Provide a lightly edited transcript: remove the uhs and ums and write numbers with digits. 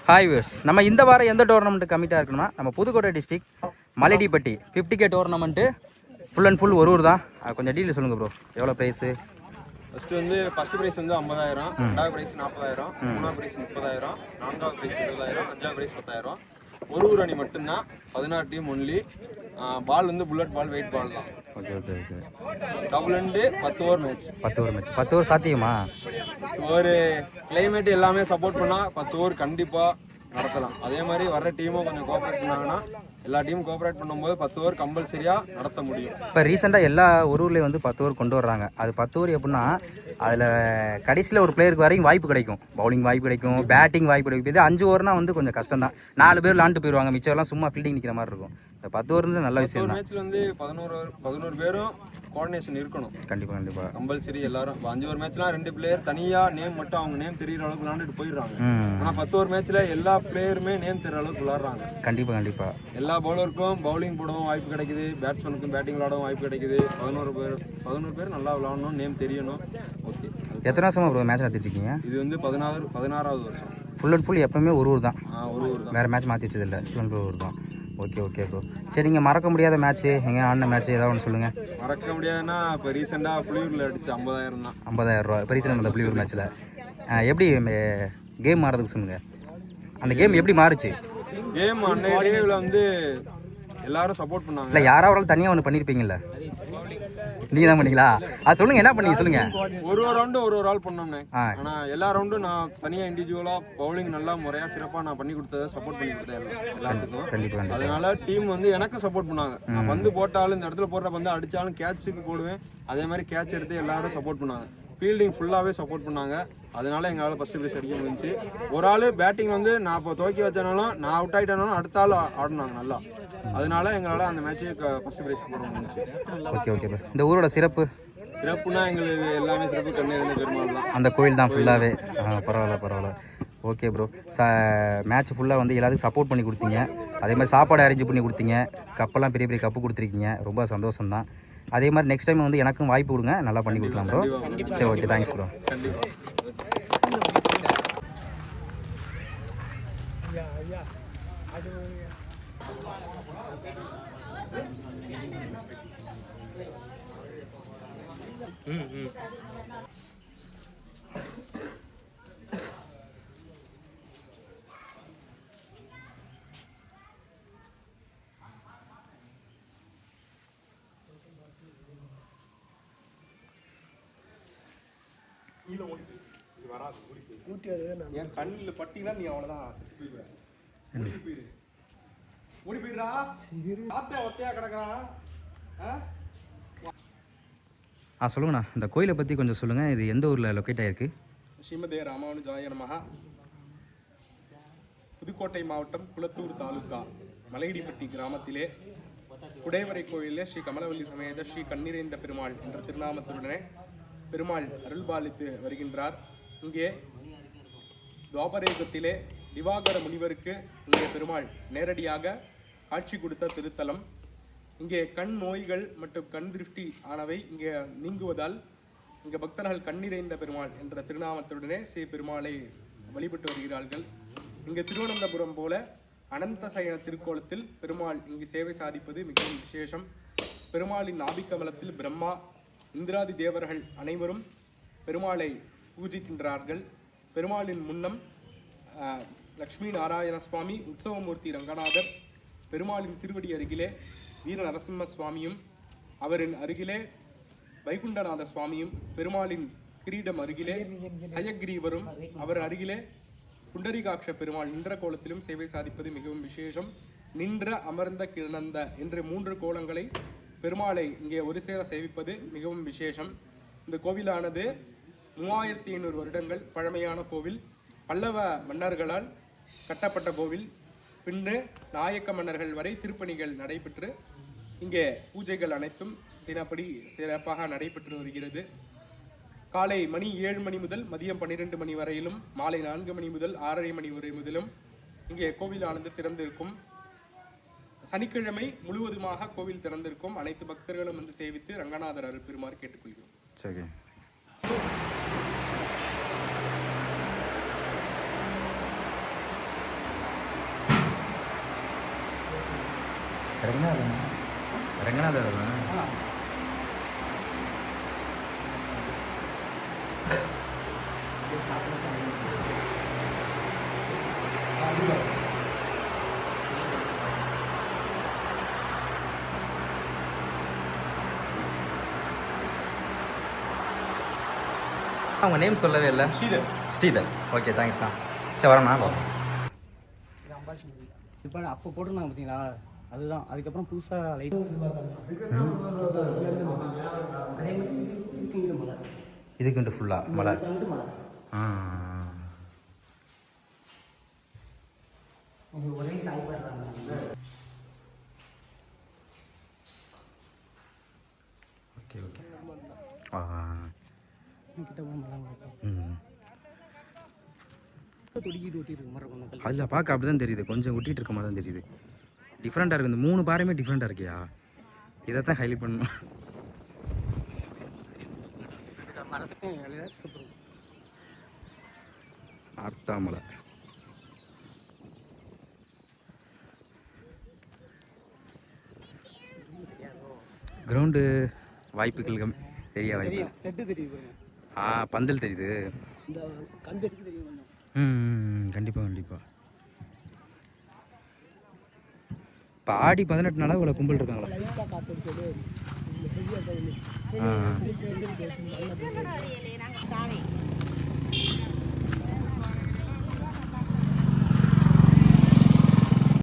Hi views, நம்ம இந்த வாரம் எந்த டோர்னமெண்ட் கமிட்டாக இருக்கணும்னா நம்ம Pudukkottai district Malaidipatti 50K tournament full and full ஒரு ஊர் தான். கொஞ்சம் டீட்டெயில் சொல்லுங்கள் ப்ரோ. எவ்வளோ ப்ரைஸு? ஃபர்ஸ்ட் ப்ரைஸ் 50,000, ரெண்டாவது ப்ரைஸ் 40,000, மூணாவது ப்ரைஸ் 30,000, நான்காவது ப்ரைஸ் 20,000, அஞ்சாவது ப்ரைஸ் 10,000. ஒரு ஊர் அணி மட்டும்தான், 16 டீம் ஒன்லி. பால் புல்லட் பால், வெயிட் பால் தான். Okay okay okay. Double and 10 over match. 10 over சாத்தியமா? ஒரு கிளைமேட் எல்லாமே சப்போர்ட் பண்ணால் 10 ஓவர் கண்டிப்பாக நடத்தலாம். அதே மாதிரி வர்ற டீமும் கொஞ்சம் கோஆப்ரேட் பண்ணாங்கன்னா, எல்லா டீமும் கோஆப்ரேட் பண்ணும்போது 10 ஓவர் கம்பல்சரியாக நடத்த முடியும். இப்போ ரீசெண்டாக எல்லா ஊர்லேயும் 10 ஓவர் கொண்டு வர்றாங்க. அது 10 ஓவர் எப்படின்னா, அதில் கடைசியில் ஒரு பிளேயருக்கு வரைக்கும் வாய்ப்பு கிடைக்கும். பவுலிங் வாய்ப்பு கிடைக்கும், பேட்டிங் வாய்ப்பு கிடைக்கும். இது 5 ஓவர்னா கொஞ்சம் கஷ்டம் தான். 4 பேர் விளாண்டு போயிடுவாங்க, மிச்சம்லாம் சும்மா ஃபீல்டிங் நிற்கிற மாதிரி இருக்கும். இந்த 10 ஓவர் நல்ல விஷயம் தான். மேட்ச்சில் 11 பேரும் கோஆர்டினேஷன் இருக்கணும். கண்டிப்பாக கம்பல்சரி எல்லாரும். 5 ஓவர் மேட்ச்லாம் 2 பிளேயர் தனியாக நேம் மட்டும் அவங்க நேம் தெரிகிற அளவுக்கு விளாண்டுட்டு போயிடுறாங்க. ஆனால் 10 ஓவர் மேட்ச்சில் எல்லா பிளேயருமே நேம் தெரிகிற அளவுக்கு விளாட்றாங்க. கண்டிப்பாக எல்லா பவுலருக்கும் பவுலிங் போடவும் வாய்ப்பு கிடைக்குது, பேட்ஸ்மேனுக்கும் பேட்டிங் விளாடவும் வாய்ப்பு கிடைக்குது. 11 பேர் நல்லா விளாடணும், நேம் தெரியணும். ஓகே. எத்தனை வருஷமா ப்ரோ மேட்ச் நடத்திட்டு இருக்கீங்க? இது 16வது வருஷம். ஃபுல் அண்ட் ஃபுல் எப்பவுமே ஒரு ஊர் தான். ஒரு ஊர் தான், வேறு மேட்ச் மாற்றி வச்சதில்லை. ஃபுல் அண்ட் ஃபுல் ஊர் தான். Okay bro. சரி, நீங்கள் மறக்க முடியாத மேட்ச்சு, எங்கே ஆடின மேட்ச் ஏதாவது ஒன்று சொல்லுங்கள். மறக்க முடியாதுன்னா இப்போ ரீசெண்டாக புளியூரில் அடிச்சு 50,000 தான். 50,000 இப்போ ரீசெண்டாக அந்த புளியூர் மேட்ச்சில் எப்படி கேம் மாறதுக்கு சொல்லுங்கள். அந்த கேம் எப்படி மாறுச்சு? கேம் அன்னைய டேவில் எல்லாரும் சப்போர்ட் பண்ணாங்க. இல்லை, யாராவது தனியாக ஒன்று பண்ணியிருப்பீங்கல்ல, நீங்கள் தான் பண்ணீங்களா? அது சொல்லுங்கள், என்ன பண்ணீங்க சொல்லுங்கள். ஒரு ரவுண்டு ஒரு ஆள் பண்ணோம்னே. ஆனால் எல்லா ரவுண்டும் நான் தனியாக இண்டிவிஜுவலாக பவுலிங் நல்லா முறையாக சிறப்பாக நான் பண்ணி கொடுத்ததை சப்போர்ட் பண்ணி கொடுத்தேன் எல்லாத்துக்கும். கண்டிப்பாக. அதனால டீம் எனக்கு சப்போர்ட் பண்ணாங்க. நான் போட்டாலும் இந்த இடத்துல போடுற அடித்தாலும் கேட்சுக்கு போடுவேன். அதே மாதிரி கேட்ச் எடுத்து எல்லாரும் சப்போர்ட் பண்ணாங்க. ஃபீல்டிங் ஃபுல்லாகவே சப்போர்ட் பண்ணாங்க. அதனால எங்களால் ஃபஸ்ட்டு ப்ரைஸ் அடிக்க முடிஞ்சு. ஒரு ஆள் பேட்டிங் நான் இப்போ துவக்கி வச்சனாலும், நான் அவுட் ஆகிட்டனாலும் அடுத்த ஆள் ஆடினாங்க நல்லா. அதனால எங்களால் அந்த மேட்ச்சு ஃபஸ்ட்டு ப்ரைஸ் போட முடிஞ்சு. ஓகே. இந்த ஊரோட சிறப்புனா எங்களுக்கு எல்லாமே சிறப்பு கண்ணீர் பெருமாள் தான். அந்த கோயில் தான் ஃபுல்லாகவே. பரவாயில்ல. Okay bro. மேட்ச் ஃபுல்லாக எல்லாத்துக்கும் சப்போர்ட் பண்ணி கொடுத்தீங்க. அதே மாதிரி சாப்பாடு அரேஞ்ச் பண்ணி கொடுத்தீங்க. கப்பெல்லாம் பெரிய கப்பு கொடுத்துருக்கீங்க. ரொம்ப சந்தோஷம் தான். அதே மாதிரி நெக்ஸ்ட் டைம் எனக்கும் வாய்ப்பு கொடுங்க, நல்லா பண்ணி கொடுக்கலாம் ப்ரோ. சரி, ஓகே, தேங்க்ஸ் ப்ரோ. என் கண்ணில் பட்டினா நீ அவ்வளோதான் ஓடி போயிடுறா. ஒத்தையா கிடக்குறான். சொல்லுங்கண்ணா, இந்த கோயிலை பற்றி கொஞ்சம் சொல்லுங்கள். இது எந்த ஊரில் லொக்கேட் ஆகிருக்கு? ஸ்ரீமதே ராமானுஜாய நமஹ. புதுக்கோட்டை மாவட்டம் குளத்தூர் தாலுகா மலையடிப்பட்டி கிராமத்திலே குடைவரை கோயிலே ஸ்ரீ கமலவல்லி சமேத ஸ்ரீ கண்ணிறைந்த பெருமாள் என்ற திருநாமத்துடனே பெருமாள் அருள்பாலித்து வருகின்றார். இங்கே துவாபரயுகத்திலே திவாகர முனிவருக்கு இங்கே பெருமாள் நேரடியாக காட்சி கொடுத்த திருத்தலம். இங்கே கண் நோய்கள் மற்றும் கண் திருஷ்டி ஆனவை இங்கே நீங்குவதால் இங்கே பக்தர்கள் கண்ணிறைந்த பெருமாள் என்ற திருநாமத்துடனே ஸ்ரீ பெருமாளை வழிபட்டு வருகிறார்கள். இங்கே திருவனந்தபுரம் போல அனந்த சயன திருக்கோலத்தில் பெருமாள் இங்கு சேவை சாதிப்பது மிகவும் விசேஷம். பெருமாளின் நாபிக்கமலத்தில் பிரம்மா இந்திராதி தேவர்கள் அனைவரும் பெருமாளை பூஜிக்கின்றார்கள். பெருமாளின் முன்னம் லக்ஷ்மி நாராயண சுவாமி, உற்சவமூர்த்தி ரங்கநாதர், பெருமாளின் திருவடி அருகிலே வீர நரசிம்ம சுவாமியும், அவரின் அருகிலே வைகுண்டநாத சுவாமியும், பெருமாளின் கிரீடம் அருகிலே ஹயக்ரீவரும், அவர் அருகிலே புண்டரிகாட்ச பெருமாள் நின்ற கோலத்திலும் சேவை சாதிப்பது மிகவும் விசேஷம். நின்ற அமர்ந்த கிடந்த என்று 3 கோலங்களை பெருமாளை இங்கே ஒரு சேர சேவிப்பது மிகவும் விசேஷம். இந்த கோவிலானது 3500 வருடங்கள் பழமையான கோவில். பல்லவ மன்னர்களால் கட்டப்பட்ட கோவில். பின்பு நாயக்க மன்னர்கள் வரை திருப்பணிகள் நடைபெற்று இங்கே பூஜைகள் அனைத்தும் தினப்படி சிறப்பாக நடைபெற்று வருகிறது. காலை மணி 7 மணி முதல் மதியம் 12 மணி வரையிலும், மாலை 4 மணி முதல் 6:30 மணி வரை முதலும் இங்கே கோவிலானது திறந்திருக்கும். சனிக்கிழமை முழுவதுமாக கோவில் திறந்திருக்கும். அனைத்து பக்தர்களும் சேவித்து ரங்கநாதர் அருள் பெறுமாறு கேட்டுக்கொள்கிறோம். சரி. ரங்கநாதர் அவங்க நேம் சொல்லவே இல்லை. ஸ்ரீதர். ஓகே, தேங்க்ஸ்ண்ணா. சரி வரேண்ணா. இப்போ அப்போ போட்டிருந்தாங்க பார்த்தீங்களா, அதுதான். அதுக்கப்புறம் புதுசாக லைட் இதுக்குண்டு ஃபுல்லாக மலை. ஒரே தாய் பாடுறாங்க. Okay okay. கிட்ட தொடிக்கிட்டு ஒட்டிட்டு மாதிரி அதில் பார்க்க அப்படி தான் தெரியுது, கொஞ்சம் ஒட்டிகிட்டு இருக்க மாதிரி தான் தெரியுது. டிஃப்ரெண்ட்டாக இருக்குது. இந்த 3 பாறையுமே டிஃப்ரெண்ட்டாக இருக்கியா? இதை தான் ஹைலைட் பண்ணணும். ஆர்த்தாமலை கிரவுண்டு வாய்ப்புகள் தெரிய வாய்ப்பு. செட்டு தெரியுது. பந்தல் தெரியுது. இந்த கந்தருக்கு தெரியும். கண்டிப்பாக கண்டிப்பாக. இப்போ ஆடி 18 நாளாக இவ்வளோ கும்பல் இருக்காங்களா?